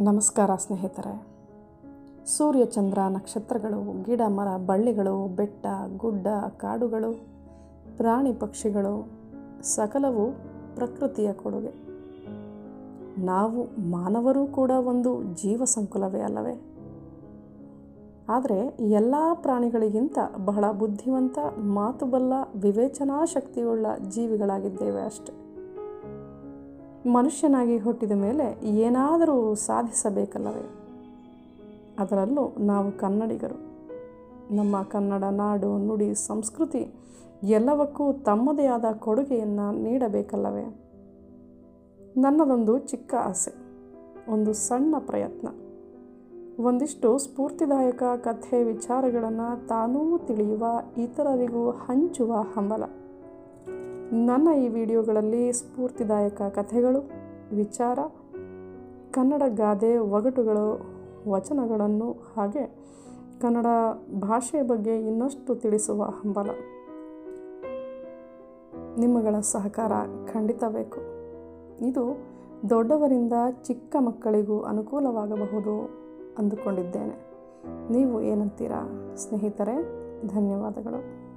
ನಮಸ್ಕಾರ ಸ್ನೇಹಿತರೆ. ಸೂರ್ಯ ಚಂದ್ರ ನಕ್ಷತ್ರಗಳು, ಗಿಡ ಮರ ಬಳ್ಳಿಗಳು, ಬೆಟ್ಟ ಗುಡ್ಡ ಕಾಡುಗಳು, ಪ್ರಾಣಿ ಪಕ್ಷಿಗಳು ಸಕಲವು ಪ್ರಕೃತಿಯ ಕೊಡುಗೆ. ನಾವು ಮಾನವರು ಕೂಡ ಒಂದು ಜೀವ ಸಂಕುಲವೇ ಅಲ್ಲವೇ? ಆದರೆ ಎಲ್ಲ ಪ್ರಾಣಿಗಳಿಗಿಂತ ಬಹಳ ಬುದ್ಧಿವಂತ, ಮಾತುಬಲ್ಲ, ವಿವೇಚನಾ ಶಕ್ತಿಯುಳ್ಳ ಜೀವಿಗಳಾಗಿದ್ದೇವೆ ಅಷ್ಟೆ. ಮನುಷ್ಯನಾಗಿ ಹುಟ್ಟಿದ ಮೇಲೆ ಏನಾದರೂ ಸಾಧಿಸಬೇಕಲ್ಲವೇ? ಅದರಲ್ಲೂ ನಾವು ಕನ್ನಡಿಗರು. ನಮ್ಮ ಕನ್ನಡ ನಾಡು, ನುಡಿ, ಸಂಸ್ಕೃತಿ ಎಲ್ಲವಕ್ಕೂ ತಮ್ಮದೇ ಆದ ಕೊಡುಗೆಯನ್ನು ನೀಡಬೇಕಲ್ಲವೇ? ನನ್ನದೊಂದು ಚಿಕ್ಕ ಆಸೆ, ಒಂದು ಸಣ್ಣ ಪ್ರಯತ್ನ, ಒಂದಿಷ್ಟು ಸ್ಫೂರ್ತಿದಾಯಕ ಕಥೆ ವಿಚಾರಗಳನ್ನು ತಾನೂ ತಿಳಿಯುವ, ಇತರರಿಗೂ ಹಂಚುವ ಹಂಬಲ. ನನ್ನ ಈ ವಿಡಿಯೋಗಳಲ್ಲಿ ಸ್ಫೂರ್ತಿದಾಯಕ ಕಥೆಗಳು, ವಿಚಾರ, ಕನ್ನಡ ಗಾದೆ, ಒಗಟುಗಳು, ವಚನಗಳನ್ನು ಹಾಗೆ ಕನ್ನಡ ಭಾಷೆಯ ಬಗ್ಗೆ ಇನ್ನಷ್ಟು ತಿಳಿಸುವ ಹಂಬಲ. ನಿಮ್ಮಗಳ ಸಹಕಾರ ಖಂಡಿತ ಬೇಕು. ಇದು ದೊಡ್ಡವರಿಂದ ಚಿಕ್ಕ ಮಕ್ಕಳಿಗೂ ಅನುಕೂಲವಾಗಬಹುದು ಅಂದುಕೊಂಡಿದ್ದೇನೆ. ನೀವು ಏನಂತೀರಾ ಸ್ನೇಹಿತರೆ? ಧನ್ಯವಾದಗಳು.